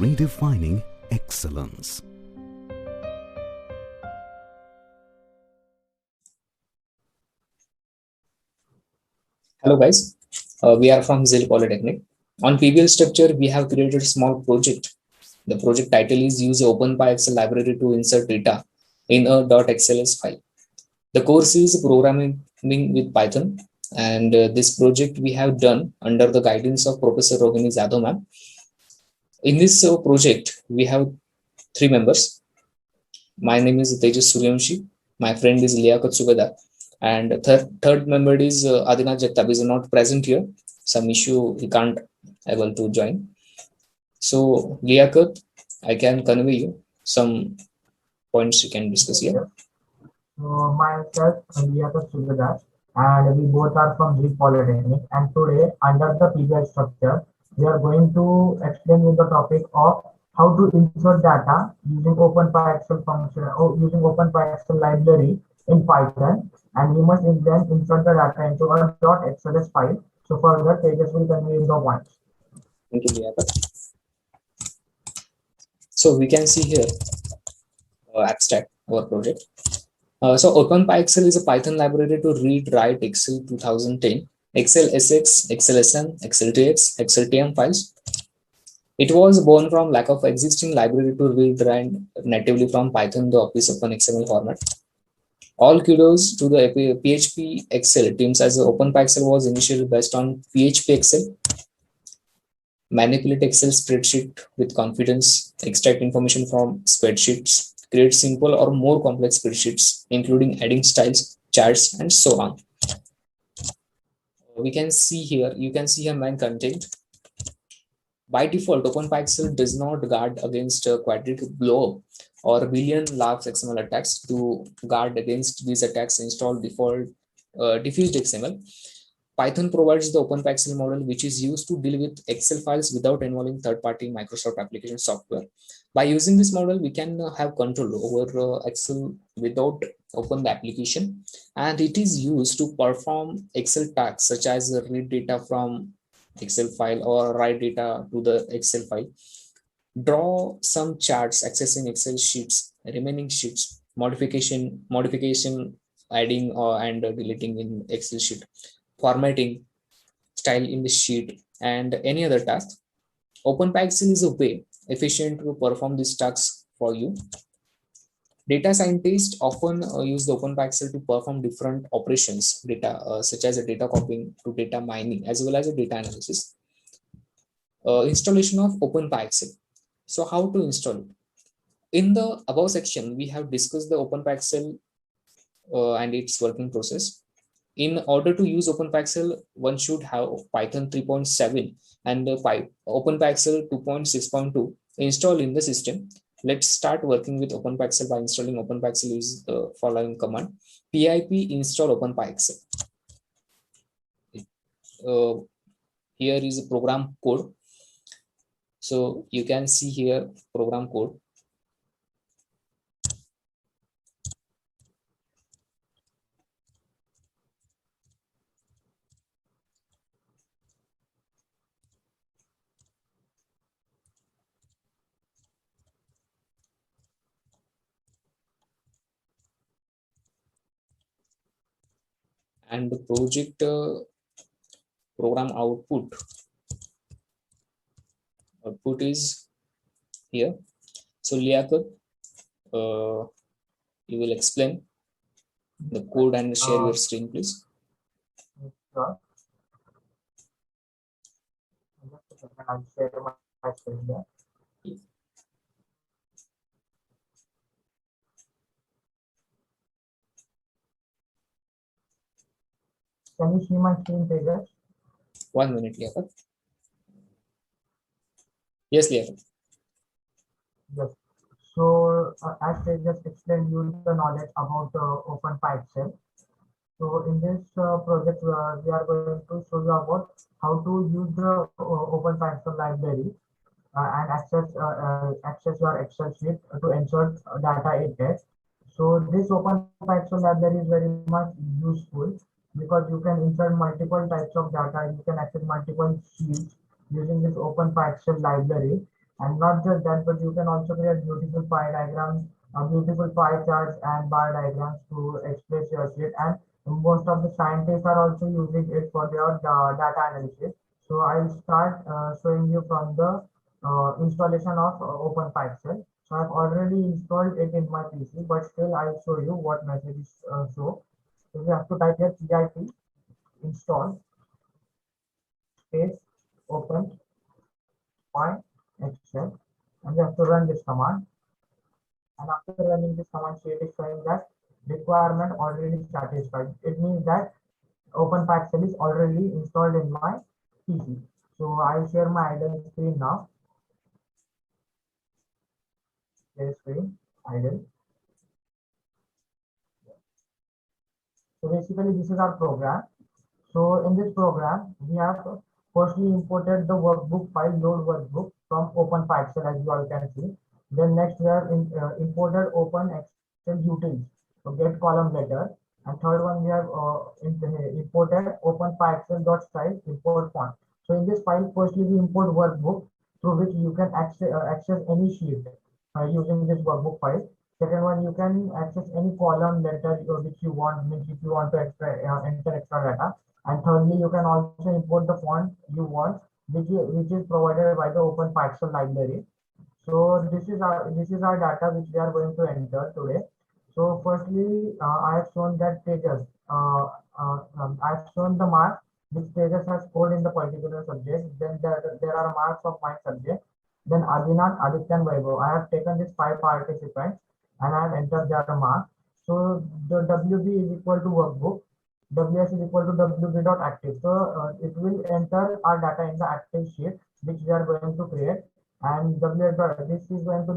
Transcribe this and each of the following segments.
redefining excellence. Hello guys, we are from ZIL Polytechnic. On PBL structure, we have created a small project. The project title is use OpenPyXL library to insert data in a .xls file. The course is programming with Python, and this project we have done under the guidance of Professor Rohini Jadhav ma'am. In this project, we have 3 members. My name is Tejas Suryanshi. My friend is Liaquat Subedar. And third member is Adinath Jagtap is not present here. Some issue he can't able to join. So Liaquat, I can convey you some points you can discuss here. So myself, Liaquat Subedar, and we both are from ZIL Polytechnic. And today, under the PBL structure, we are going to explain you the topic of how to insert data using OpenPyXL function or using OpenPyXL library in Python, and we must then insert the data into a .xls file. So further, Tejas will convey in the points. Thank you, Liaquat. So we can see here abstract our project. So OpenPyXL is a Python library to read, write Excel 2010, Excel SX, Excel SN, Excel TX, Excel TM files. It was born from lack of existing library to read write natively from Python, the Office Open XML format. All kudos to the PHP Excel teams, as OpenPyXL was initially based on PHP Excel. Manipulate Excel spreadsheet with confidence, extract information from spreadsheets, create simple or more complex spreadsheets, including adding styles, charts, and so on. We can see here, you can see here main content. By default, OpenPyXL does not guard against quadratic blow or billion large XML attacks. To guard against these attacks, install default diffused XML. Python provides the OpenPyXL model, which is used to deal with Excel files without involving third-party Microsoft application software. By using this model, we can have control over Excel without open the application, and it is used to perform Excel tasks such as read data from Excel file or write data to the Excel file, draw some charts accessing Excel sheets, remaining sheets, modification, adding and deleting in Excel sheet, formatting, style in the sheet, and any other task. OpenPyXL is a way efficient to perform these tasks for you. Data scientists often use the OpenPyXL to perform different operations, such as data copying to data mining, as well as data analysis. Installation of OpenPyXL. So how to install it? In the above section, we have discussed the OpenPyXL and its working process. In order to use OpenPyXL, one should have Python 3.7 and OpenPyXL 2.6.2 installed in the system. Let's start working with OpenPyXL by installing OpenPyXL. Use the following command: pip install OpenPyXL. Here is a program code. So you can see here program code. And the project program output is here. So Liaquat, you will explain the code and share your screen, please. Sure. I'll share my screen there. Can you see my screen, Tejas? 1 minute, Liaquat. Yes, Liaquat. Yes. So as Tejas explained you the knowledge about OpenPyXL. So in this project, we are going to show you about how to use the OpenPyXL library and access your Excel sheet to insert data in it. So this OpenPyXL library is very much useful because you can insert multiple types of data. You can access multiple sheets using this OpenPyXL library, And not just that, but you can also create beautiful pie diagrams, beautiful pie charts and bar diagrams to express your sheet. And most of the scientists are also using it for their data analysis. So I'll start showing you from the installation of OpenPyXL. So I've already installed it in my PC, but still I'll show you what messages show. So you have to type here pip install space open PyXL, and you have to run this command. And after running this command, it is showing that requirement already satisfied. It means that OpenPyXL is already installed in my PC. So I'll share my idle screen now. Share screen, idle. So basically, this is our program. So in this program, we have firstly imported the workbook file, load workbook from OpenPyXL, as you all can see. Then next we have imported OpenXL utils, so get column letter. And third one we have imported OpenPyXL.style import font. So in this file, firstly we import workbook through which you can access any sheet using this workbook file. Second one, you can access any column letter which you want, means if you want to enter extra data. And thirdly, you can also import the font you want, which is provided by the OpenPyXL library. So this is our data which we are going to enter today. So firstly, I have shown that Tejas. I have shown the marks which Tejas has scored in the particular subject. Then there are marks of my subject. Then Adinath, Aditya, and Vaibhav. I have taken these 5 participants and I have entered their marks. So the WB is equal to workbook. WS is equal to WB.active. So it will enter our data in the active sheet which we are going to create. And this is going to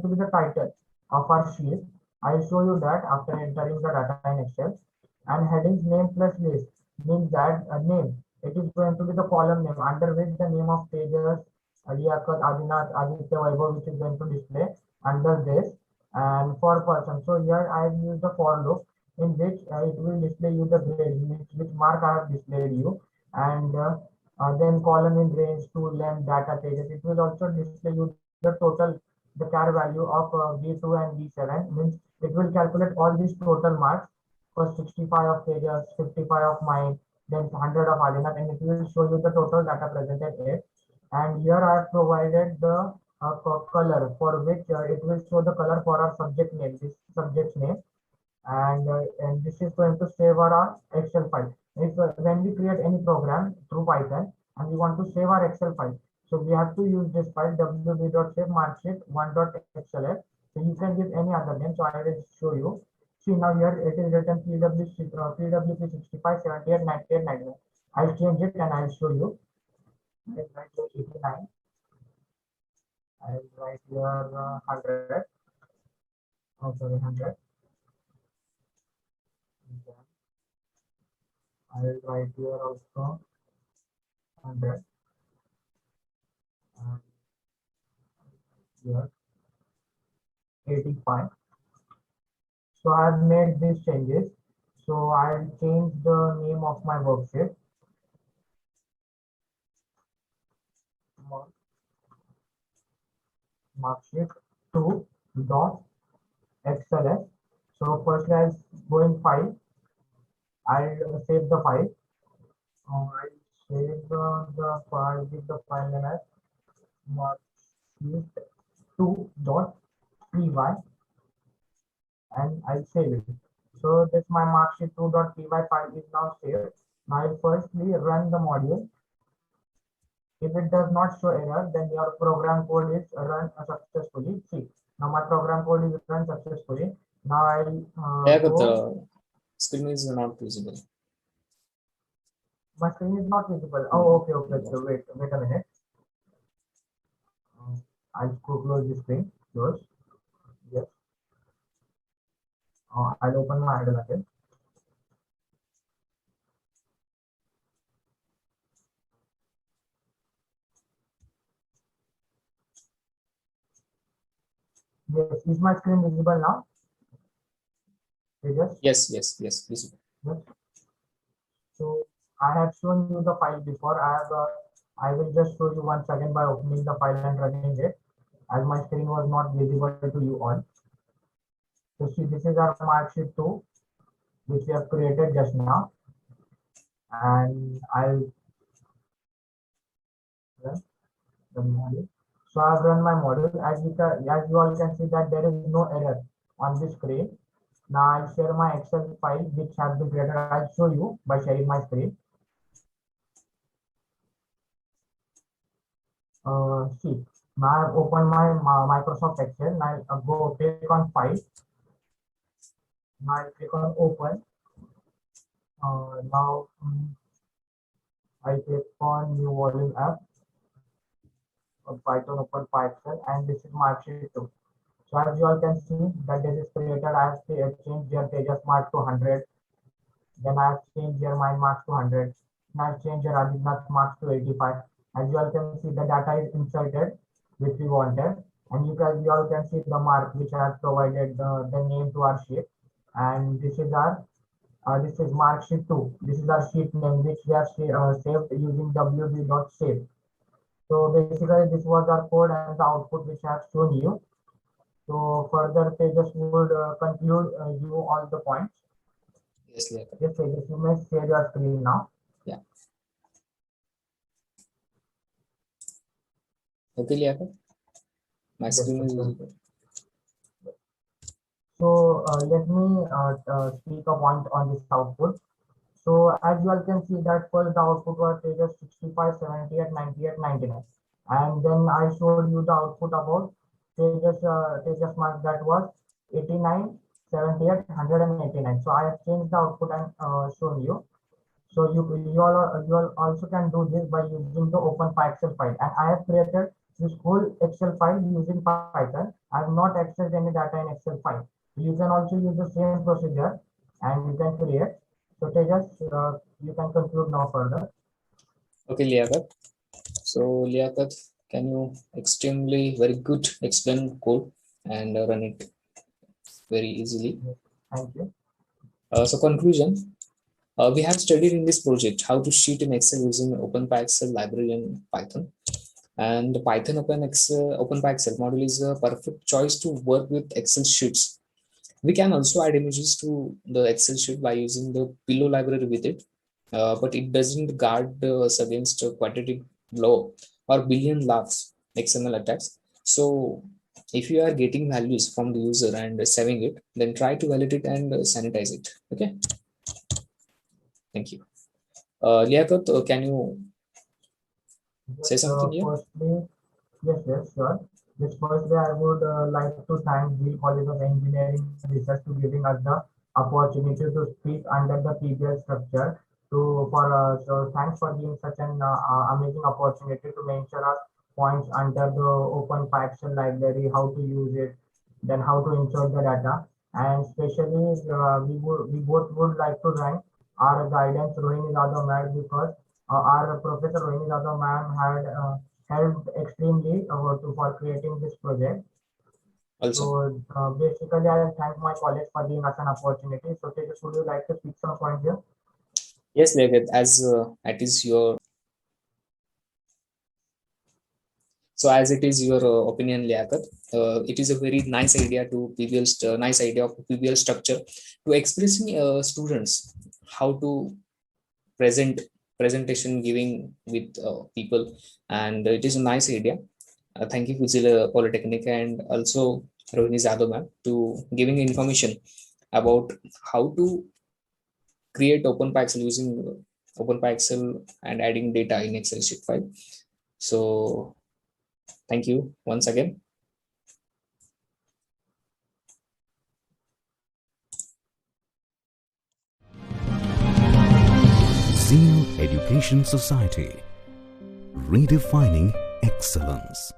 be the title of our sheet. I'll show you that after entering the data in Excel. And headings name plus list means that name. It is going to be the column name under which the name of pages, Liaquat, Adinath, Aditya, Vaibhav, which is going to display under this. And for person, so here I have used the for loop in which it will display you the grade, which mark I have displayed you. And then column in range to length data pages. It will also display you the total, the char value of V2 and V7, means it will calculate all these total marks for 65 of pages, 55 of mine, then 100 of Adinath, and it will show you the total data presented here. And here I have provided the color for which it will show the color for our subject name, this subject's name. And this is going to save our Excel file. If when we create any program through Python and we want to save our Excel file, so we have to use this file wb.save marksheet1.xlf. So you can give any other name. So I will show you. See, now here it is written PWP 65, 78, 98, 99. I'll change it and I'll show you. Let's write here 89. I'll write here 100. Oh, sorry, 100. I will write here also 100. And here 85. So I have made these changes. So I'll change the name of my worksheet. Marksheet 2.xls. So firstly I'll go in file. I'll save the file. I'll save the file with the file name as marksheet2.py and I'll save it. So this my marksheet2.py file is now saved. Now I'll firstly run the module. If it does not show error, then your program code is run successfully. See, now my program code is run successfully. Now I'll the screen is not visible. My screen is not visible. Oh, okay. Wait a minute. I'll close the screen. Close. Yes. I'll open my idle again. Yes, is my screen visible now? Yes, visible. Yes. So I have shown you the file before. I have I will just show you once again by opening the file and running it, as my screen was not visible to you all. So see, this is our mark sheet 2, which we have created just now, and I'll run the model. So I've run my model. As you all can see that there is no error on this screen. Now I'll share my Excel file which has been created. I'll show you by sharing my screen. See, now I've opened my Microsoft Excel. Now I'll go click on File. Now I'll click on Open. Now I click on New Volume App, Python Open Excel, and this is Mark Sheet 2. So as you all can see that this is created, I have changed your Tejas mark to 100. Then I have changed your mind marks to 100. Now I have changed your Aditnath marks to 85. As you all can see, the data is inserted which we wanted, and you all can see the mark which I have provided the name to our sheet. And this is our this is mark sheet 2. This is our sheet name which we have saved using wv.save. So basically this was our code and the output which I have shown you. So further pages would conclude you all the points. Yes, Liaquat. Yes, pages, you may share your screen now. Yeah. Okay, Liaquat. My Yes, screen is sir. visible. So let me speak a point on this output. So as you all can see that first the output was Tejas 65, 78, 98, 99. And then I showed you the output about Tejas mark that was 89, 78, 189. So I have changed the output and shown you. So you all also can do this by using the OpenPyXL file. And I have created this whole Excel file using Python. I have not accessed any data in Excel file. You can also use the same procedure and you can create. So Tejas, you can conclude now further. Okay, Liaquat. So Liaquat, can you extremely very good explain code and run it very easily? Thank you. So conclusion, we have studied in this project how to sheet in Excel using OpenPyXL library and Python. And the Python OpenPyXL model is a perfect choice to work with Excel sheets. We can also add images to the Excel sheet by using the pillow library with it, but it doesn't guard us against quadratic law or Boolean laughs XML attacks. So if you are getting values from the user and saving it, then try to validate and sanitize it. Okay. Thank you. Liaquat, can you say something here? Firstly, yes, sure. This firstly, I would like to thank the College of Engineering and Research to giving us the opportunity to speak under the PBL structure. So thanks for giving such an amazing opportunity to mention our points under the OpenPyXL library, how to use it, then how to insert the data, and especially we both would like to thank our guidance Rohini Yadav ma'am because our Professor Rohini Yadav ma'am had helped extremely for creating this project. Also, So basically, I thank my college for giving us an opportunity. So Tejas, would you like to speak some point here? yes, Liaquat, as it is your as it is your opinion, Liaquat, it is a very nice idea to nice idea of PBL structure to expressing students how to presentation giving with people, and it is a nice idea. Thank you, Fuzil Polytechnic, and also Rohini Yadav ma'am to giving information about how to create OpenPyXL using OpenPyXL and adding data in Excel sheet file. So thank you once again. Zeal Education Society, redefining excellence.